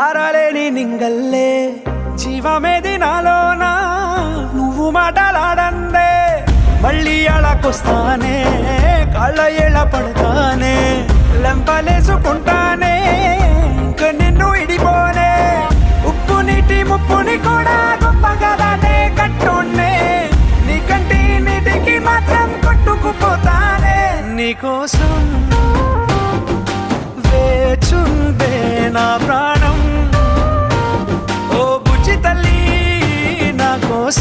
ఆరలేని నింగల్లే జీవమేది నాలోనా నువ్వు మాటలాడందే మళ్ళీ అళకొస్తానే కాళ్ళ ఏళ్ళ పడతానే లెంపలేసుకుంటానే ఇంక నిన్ను ఇడిపోనే ఉప్పు నీటి ముప్పుని కూడా గొప్పగా దాటే కట్టున్నే నీ కంటి నీటికి మాత్రం కొట్టుకుపోతానే నీకోసం వేచుందే నా ప్రాణ